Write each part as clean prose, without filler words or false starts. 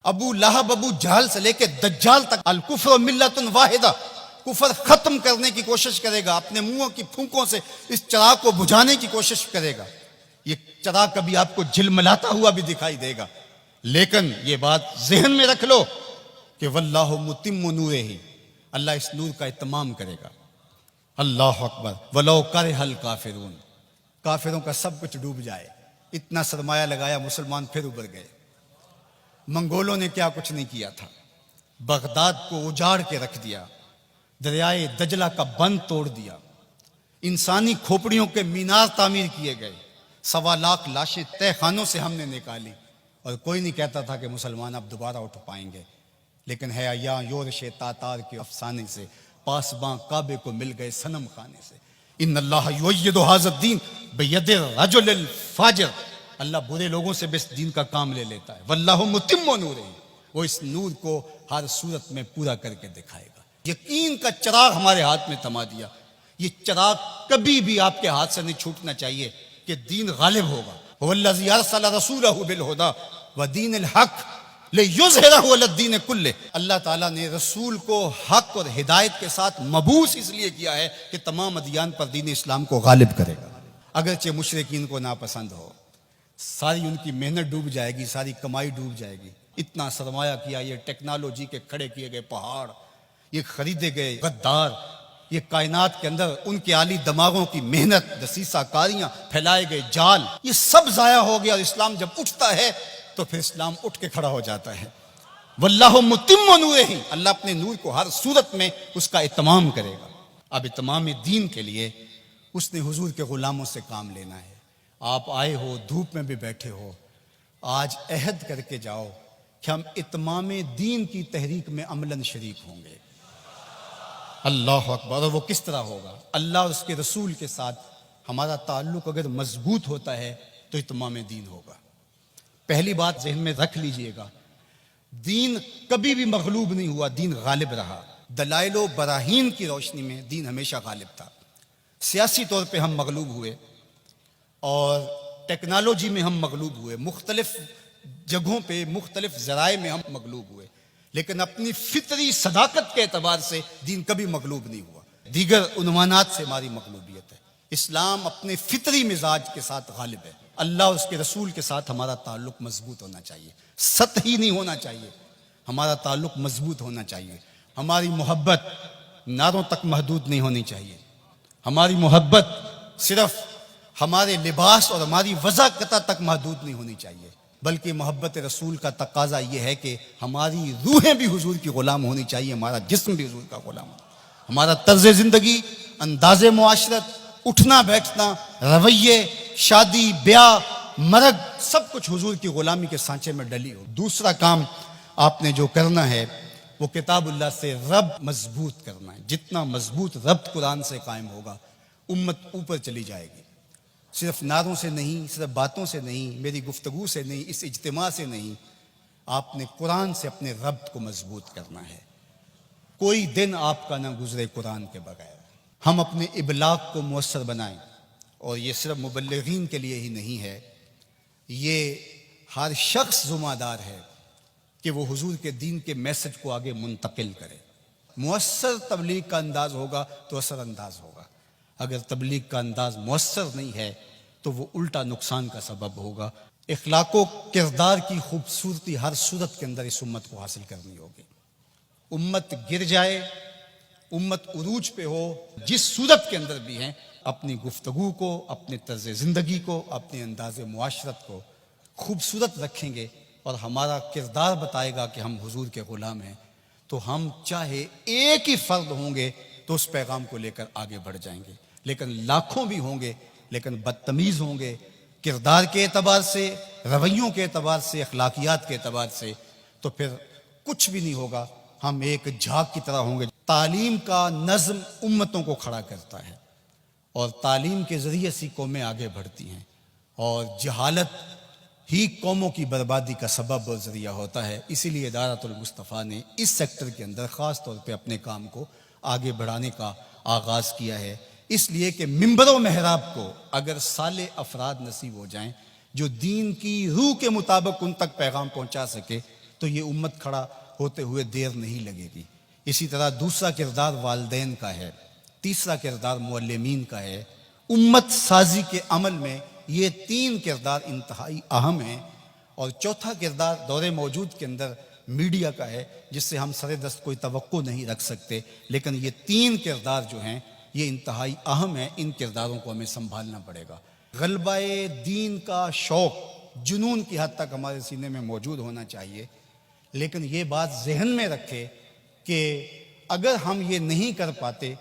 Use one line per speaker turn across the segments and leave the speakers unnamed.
ابو لہب ابو جہل سے لے کے دجال تک الکفر ملت واحدہ، کفر ختم کرنے کی کوشش کرے گا، اپنے منہوں کی پھونکوں سے اس چراغ کو بجھانے کی کوشش کرے گا۔ یہ چراغ کبھی آپ کو جھلملاتا ہوا بھی دکھائی دے گا، لیکن یہ بات ذہن میں رکھ لو کہ واللہ متم نورہ، اللہ اس نور کا اتمام کرے گا۔ اللہ اکبر، ولو کرہ الکافرون، کافروں کا سب کچھ ڈوب جائے، اتنا سرمایہ لگایا، مسلمان پھر ابھر گئے۔ منگولوں نے کیا کچھ نہیں کیا تھا، بغداد کو اجاڑ کے رکھ دیا، دریائے دجلہ کا بند توڑ دیا، انسانی کھوپڑیوں کے مینار تعمیر کیے گئے، 1.25 لاکھ لاشیں تہ خانوں سے ہم نے نکالی، اور کوئی نہیں کہتا تھا کہ مسلمان اب دوبارہ اٹھ پائیں گے، لیکن ہے یا یورش تاتار کے افسانے سے پاسباں کعبے کو مل گئے صنم خانے سے۔ ان اللہ یؤید ھذا الدین بید الرجل الفاجر، اللہ برے لوگوں سے بھی اس دین کا کام لے لیتا ہے۔ واللہ متم نورہ، وہ اس نور کو ہر صورت میں پورا کر کے دکھائے گا۔ یقین کا چراغ ہمارے ہاتھ میں تھما دیا، یہ چراغ کبھی بھی آپ کے ہاتھ سے نہیں چھوٹنا چاہیے کہ دین غالب ہوگا۔ هو الذی ارسل رسولہ بالہدی ودین الحق لیظہرہ علی الدین کلہ، اللہ تعالیٰ نے رسول کو حق اور ہدایت کے ساتھ مبعوث اس لیے کیا ہے کہ تمام ادیان پر دین اسلام کو غالب کرے گا۔ اگرچہ مشرکین کو ناپسند ہو، ساری ان کی محنت ڈوب جائے گی، ساری کمائی ڈوب جائے گی، اتنا سرمایہ کیا، یہ ٹیکنالوجی کے کھڑے کیے گئے پہاڑ، یہ خریدے گئے غدار، یہ کائنات کے اندر ان کے عالی دماغوں کی محنت، دسیسہ کاریاں، پھیلائے گئے جال، یہ سب ضائع ہو گیا، اور اسلام جب اٹھتا ہے تو پھر اسلام اٹھ کے کھڑا ہو جاتا ہے۔ واللہ متم نورہ، اللہ اپنے نور کو ہر صورت میں اس کا اتمام کرے گا۔ اب اتمام دین کے لیے اس نے حضور کے غلاموں سے کام لینا ہے۔ آپ آئے ہو، دھوپ میں بھی بیٹھے ہو، آج عہد کر کے جاؤ کہ ہم اتمام دین کی تحریک میں عملاً شریک ہوں گے۔ اللہ اکبر، اور وہ کس طرح ہوگا؟ اللہ اور اس کے رسول کے ساتھ ہمارا تعلق اگر مضبوط ہوتا ہے تو اتمام دین ہوگا۔ پہلی بات ذہن میں رکھ لیجئے گا، دین کبھی بھی مغلوب نہیں ہوا، دین غالب رہا۔ دلائل و براہین کی روشنی میں دین ہمیشہ غالب تھا۔ سیاسی طور پہ ہم مغلوب ہوئے، اور ٹیکنالوجی میں ہم مغلوب ہوئے، مختلف جگہوں پہ مختلف ذرائع میں ہم مغلوب ہوئے، لیکن اپنی فطری صداقت کے اعتبار سے دین کبھی مغلوب نہیں ہوا۔ دیگر عنوانات سے ہماری مغلوبیت ہے، اسلام اپنے فطری مزاج کے ساتھ غالب ہے۔ اللہ اور اس کے رسول کے ساتھ ہمارا تعلق مضبوط ہونا چاہیے، سطحی نہیں ہونا چاہیے، ہمارا تعلق مضبوط ہونا چاہیے۔ ہماری محبت نعروں تک محدود نہیں ہونی چاہیے، ہماری محبت صرف ہمارے لباس اور ہماری وضاحت تک محدود نہیں ہونی چاہیے، بلکہ محبت رسول کا تقاضا یہ ہے کہ ہماری روحیں بھی حضور کی غلام ہونی چاہیے، ہمارا جسم بھی حضور کا غلام ہو، ہمارا طرز زندگی، انداز معاشرت، اٹھنا بیٹھنا، رویے، شادی بیاہ، مرگ، سب کچھ حضور کی غلامی کے سانچے میں ڈلی ہو۔ دوسرا کام آپ نے جو کرنا ہے وہ کتاب اللہ سے ربط مضبوط کرنا ہے۔ جتنا مضبوط ربط قرآن سے قائم ہوگا، امت اوپر چلی جائے گی۔ صرف نعروں سے نہیں، صرف باتوں سے نہیں، میری گفتگو سے نہیں، اس اجتماع سے نہیں، آپ نے قرآن سے اپنے ربط کو مضبوط کرنا ہے۔ کوئی دن آپ کا نہ گزرے قرآن کے بغیر۔ ہم اپنے ابلاغ کو مؤثر بنائیں، اور یہ صرف مبلغین کے لیے ہی نہیں ہے، یہ ہر شخص ذمہ دار ہے کہ وہ حضور کے دین کے میسج کو آگے منتقل کرے۔ مؤثر تبلیغ کا انداز ہوگا تو اثر انداز ہوگا، اگر تبلیغ کا انداز مؤثر نہیں ہے تو وہ الٹا نقصان کا سبب ہوگا۔ اخلاق و کردار کی خوبصورتی ہر صورت کے اندر اس امت کو حاصل کرنی ہوگی۔ امت گر جائے، امت عروج پہ ہو، جس صورت کے اندر بھی ہیں، اپنی گفتگو کو، اپنے طرز زندگی کو، اپنے انداز معاشرت کو خوبصورت رکھیں گے، اور ہمارا کردار بتائے گا کہ ہم حضور کے غلام ہیں، تو ہم چاہے ایک ہی فرد ہوں گے تو اس پیغام کو لے کر آگے بڑھ جائیں گے، لیکن لاکھوں بھی ہوں گے لیکن بدتمیز ہوں گے کردار کے اعتبار سے، رویوں کے اعتبار سے، اخلاقیات کے اعتبار سے، تو پھر کچھ بھی نہیں ہوگا، ہم ایک جھاگ کی طرح ہوں گے۔ تعلیم کا نظم امتوں کو کھڑا کرتا ہے، اور تعلیم کے ذریعے سے قومیں آگے بڑھتی ہیں، اور جہالت ہی قوموں کی بربادی کا سبب اور ذریعہ ہوتا ہے۔ اسی لیے ادارۃ المصطفیٰ نے اس سیکٹر کے اندر خاص طور پہ اپنے کام کو آگے بڑھانے کا آغاز کیا ہے، اس لیے کہ منبر و محراب کو اگر صالح افراد نصیب ہو جائیں جو دین کی روح کے مطابق ان تک پیغام پہنچا سکے تو یہ امت کھڑا ہوتے ہوئے دیر نہیں لگے گی۔ اسی طرح دوسرا کردار والدین کا ہے، تیسرا کردار معلمین کا ہے۔ امت سازی کے عمل میں یہ تین کردار انتہائی اہم ہیں، اور چوتھا کردار دور موجود کے اندر میڈیا کا ہے، جس سے ہم سر دست کوئی توقع نہیں رکھ سکتے، لیکن یہ تین کردار جو ہیں یہ انتہائی اہم ہیں، ان کرداروں کو ہمیں سنبھالنا پڑے گا۔ غلبہ دین کا شوق جنون کی حد تک ہمارے سینے میں موجود ہونا چاہیے، لیکن یہ بات ذہن میں رکھے کہ اگر ہم یہ نہیں کر پاتے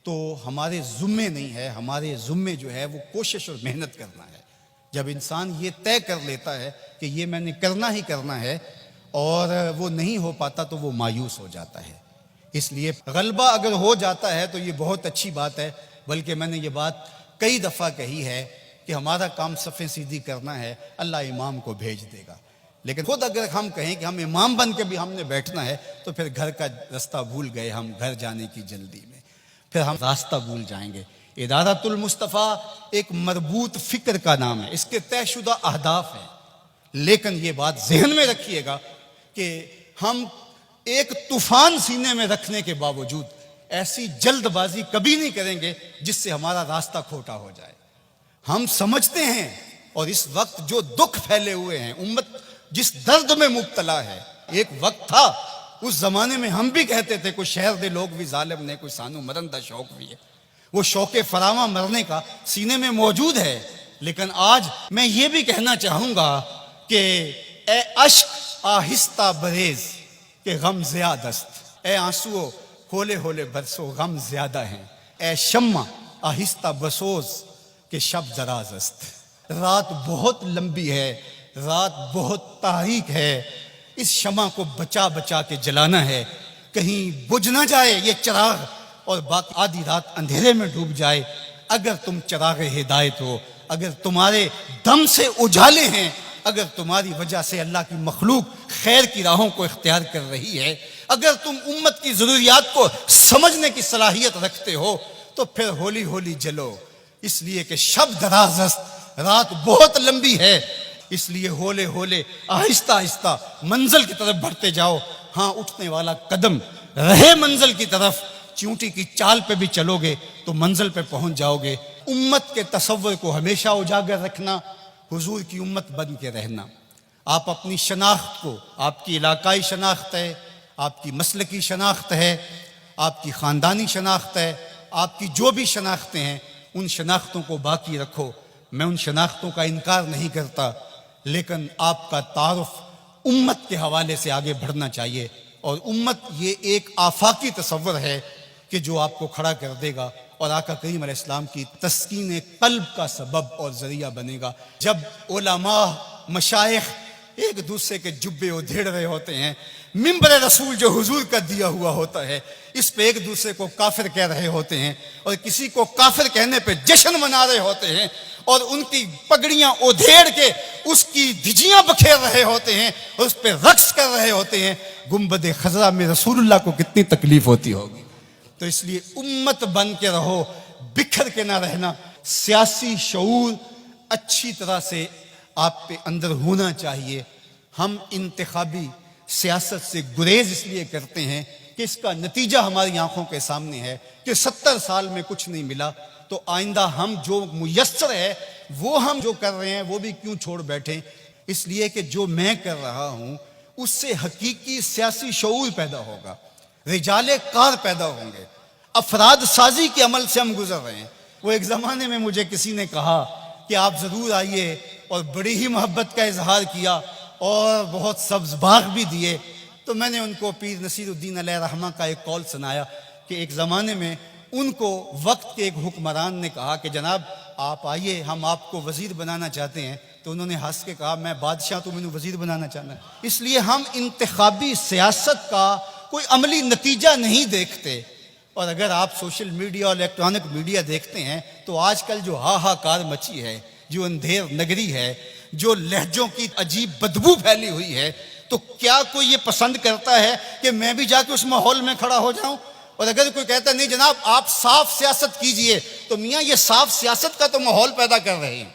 تو ہمارے ذمے نہیں ہے، ہمارے ذمے جو ہے وہ کوشش اور محنت کرنا ہے۔ جب انسان یہ طے کر لیتا ہے کہ یہ میں نے کرنا ہی کرنا ہے اور وہ نہیں ہو پاتا تو وہ مایوس ہو جاتا ہے۔ اس لیے غلبہ اگر ہو جاتا ہے تو یہ بہت اچھی بات ہے، بلکہ میں نے یہ بات کئی دفعہ کہی ہے کہ ہمارا کام صفیں سیدھی کرنا ہے، اللہ امام کو بھیج دے گا۔ لیکن خود اگر ہم کہیں کہ ہم امام بن کے بھی ہم نے بیٹھنا ہے تو پھر گھر کا راستہ بھول گئے، ہم گھر جانے کی جلدی میں پھر ہم راستہ بھول جائیں گے۔ ادارۃ المصطفیٰ ایک مربوط فکر کا نام ہے، اس کے طے شدہ اہداف ہیں، لیکن یہ بات ذہن میں رکھیے گا کہ ہم ایک طوفان سینے میں رکھنے کے باوجود ایسی جلد بازی کبھی نہیں کریں گے جس سے ہمارا راستہ کھوٹا ہو جائے۔ ہم سمجھتے ہیں، اور اس وقت جو دکھ پھیلے ہوئے ہیں، امت جس درد میں مبتلا ہے، ایک وقت تھا اس زمانے میں ہم بھی کہتے تھے کوئی شہر دے لوگ بھی ظالم نے، کوئی سانو مرن دا شوق بھی ہے، وہ شوق فراواں مرنے کا سینے میں موجود ہے۔ لیکن آج میں یہ بھی کہنا چاہوں گا کہ اے اشک آہستہ بریز کہ غم زیادہ است، اے آنسو ہولے ہولے برسو غم زیادہ ہیں، اے شمع آہستہ بسوز کہ شب دراز است۔ رات بہت لمبی ہے، رات بہت تاریک ہے، اس شمع کو بچا بچا کے جلانا ہے، کہیں بجھ نہ جائے یہ چراغ اور باقی آدھی رات اندھیرے میں ڈوب جائے۔ اگر تم چراغ ہدایت ہو، اگر تمہارے دم سے اجالے ہیں، اگر تمہاری وجہ سے اللہ کی مخلوق خیر کی راہوں کو اختیار کر رہی ہے، اگر تم امت کی ضروریات کو سمجھنے کی صلاحیت رکھتے ہو تو پھر ہولی ہولی جلو، اس لیے کہ شب دراز است، رات بہت لمبی ہے، اس لیے ہولے ہولے آہستہ آہستہ منزل کی طرف بڑھتے جاؤ۔ ہاں، اٹھنے والا قدم رہے منزل کی طرف، چونٹی کی چال پہ بھی چلو گے تو منزل پہ پہنچ جاؤ گے۔ امت کے تصور کو ہمیشہ اجاگر رکھنا، حضور کی امت بن کے رہنا۔ آپ اپنی شناخت کو، آپ کی علاقائی شناخت ہے، آپ کی مسلکی شناخت ہے، آپ کی خاندانی شناخت ہے، آپ کی جو بھی شناختیں ہیں، ان شناختوں کو باقی رکھو۔ میں ان شناختوں کا انکار نہیں کرتا، لیکن آپ کا تعارف امت کے حوالے سے آگے بڑھنا چاہیے، اور امت یہ ایک آفاقی تصور ہے کہ جو آپ کو کھڑا کر دے گا اور آقا کریم علیہ السلام کی تسکین قلب کا سبب اور ذریعہ بنے گا۔ جب علماء مشائخ ایک دوسرے کے جبے ادھیڑ رہے ہوتے ہیں، منبر رسول جو حضور کا دیا ہوا ہوتا ہے اس پہ ایک دوسرے کو کافر کہہ رہے ہوتے ہیں، اور کسی کو کافر کہنے پہ جشن منا رہے ہوتے ہیں، اور ان کی پگڑیاں ادھیڑ کے اس کی دھجیاں بکھیر رہے ہوتے ہیں اور اس پہ رقص کر رہے ہوتے ہیں، گنبد خضرا میں رسول اللہ کو کتنی تکلیف ہوتی ہوگی۔ تو اس لیے امت بن کے رہو، بکھر کے نہ رہنا۔ سیاسی شعور اچھی طرح سے آپ پہ اندر ہونا چاہیے۔ ہم انتخابی سیاست سے گریز اس لیے کرتے ہیں کہ اس کا نتیجہ ہماری آنکھوں کے سامنے ہے کہ 70 سال میں کچھ نہیں ملا، تو آئندہ ہم جو میسر ہے وہ ہم جو کر رہے ہیں وہ بھی کیوں چھوڑ بیٹھیں۔ اس لیے کہ جو میں کر رہا ہوں اس سے حقیقی سیاسی شعور پیدا ہوگا، رجال کار پیدا ہوں گے، افراد سازی کے عمل سے ہم گزر رہے ہیں۔ وہ ایک زمانے میں مجھے کسی نے کہا کہ آپ ضرور آئیے، اور بڑی ہی محبت کا اظہار کیا اور بہت سبز باغ بھی دیے۔ تو میں نے ان کو پیر نصیر الدین علیہ رحمہ کا ایک قول سنایا کہ ایک زمانے میں ان کو وقت کے ایک حکمران نے کہا کہ جناب آپ آئیے، ہم آپ کو وزیر بنانا چاہتے ہیں۔ تو انہوں نے ہنس کے کہا میں بادشاہ تو مجھے وزیر بنانا چاہنا ہے۔ اس لیے ہم انتخابی سیاست کا کوئی عملی نتیجہ نہیں دیکھتے۔ اور اگر آپ سوشل میڈیا اور الیکٹرانک میڈیا دیکھتے ہیں تو آج کل جو ہاہاکار مچی ہے، جو اندھیر نگری ہے، جو لہجوں کی عجیب بدبو پھیلی ہوئی ہے، تو کیا کوئی یہ پسند کرتا ہے کہ میں بھی جا کے اس ماحول میں کھڑا ہو جاؤں؟ اور اگر کوئی کہتا ہے نہیں جناب آپ صاف سیاست کیجئے، تو میاں یہ صاف سیاست کا تو ماحول پیدا کر رہے ہیں،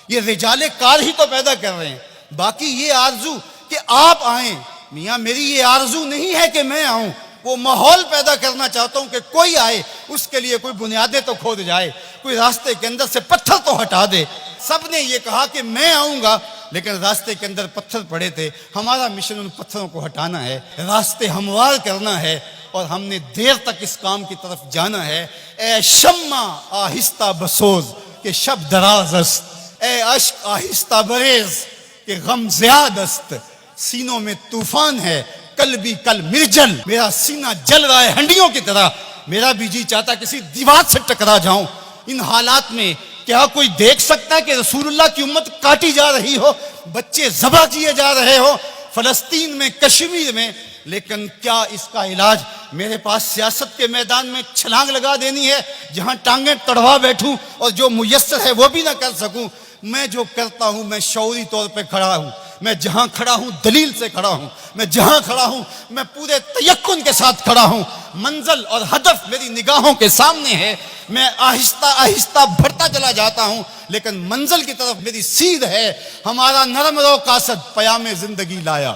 یہ رجال کار ہی تو پیدا کر رہے ہیں۔ باقی یہ آرزو کہ آپ آئیں، میاں میری یہ آرزو نہیں ہے کہ میں آؤں، وہ ماحول پیدا کرنا چاہتا ہوں کہ کوئی آئے، اس کے لیے کوئی بنیادیں تو کھود جائے، کوئی راستے کے اندر سے پتھر تو ہٹا دے۔ سب نے یہ کہا کہ میں آؤں گا، لیکن راستے کے اندر پتھر پڑے تھے۔ ہمارا مشن ان پتھروں کو ہٹانا ہے، راستے ہموار کرنا ہے، اور ہم نے دیر تک اس کام کی طرف جانا ہے۔ اے شمع آہستہ بسوز کہ شب دراز است، اے اشک آہستہ بریز کہ غم زیاد است، سینوں میں طوفان ہے کل بھی کل مرجل، میرا سینہ جل رہا ہے ہنڈیوں کی طرح، میرا بھی جی چاہتا کسی دیوار سے ٹکرا جاؤں۔ ان حالات میں کیا کوئی دیکھ سکتا ہے کہ رسول اللہ کی امت کاٹی جا رہی ہو، بچے ذبح کیے جا رہے ہو فلسطین میں، کشمیر میں، لیکن کیا اس کا علاج میرے پاس سیاست کے میدان میں چھلانگ لگا دینی ہے، جہاں ٹانگیں تڑوا بیٹھوں اور جو میسر ہے وہ بھی نہ کر سکوں؟ میں جو کرتا ہوں میں شعوری طور پہ کھڑا ہوں، میں جہاں کھڑا ہوں دلیل سے کھڑا ہوں، میں جہاں کھڑا ہوں میں پورے تیقن کے ساتھ کھڑا ہوں، منزل اور ہدف میری نگاہوں کے سامنے ہے، میں آہستہ آہستہ بڑھتا چلا جاتا ہوں، لیکن منزل کی طرف میری سیدھ ہے۔ ہمارا نرم رو قاصد پیام زندگی لایا،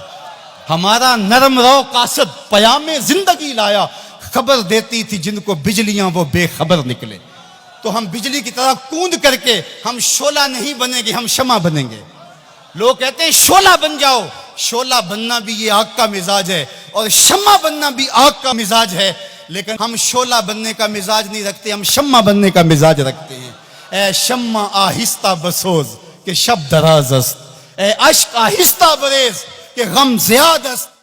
ہمارا نرم رو قاصد پیام زندگی لایا، خبر دیتی تھی جن کو بجلیاں وہ بے خبر نکلے۔ تو ہم بجلی کی طرح کوند کر کے ہم شعلہ نہیں بنیں گے، ہم شمع بنیں گے۔ لوگ کہتے ہیں شعلہ بن جاؤ، شعلہ بننا بھی یہ آگ کا مزاج ہے، اور شمع بننا بھی آگ کا مزاج ہے، لیکن ہم شعلہ بننے کا مزاج نہیں رکھتے، ہم شمع بننے کا مزاج رکھتے ہیں۔ اے شمع آہستہ بسوز کہ شب دراز است، اے اشک آہستہ بریز کہ غم زیاد است۔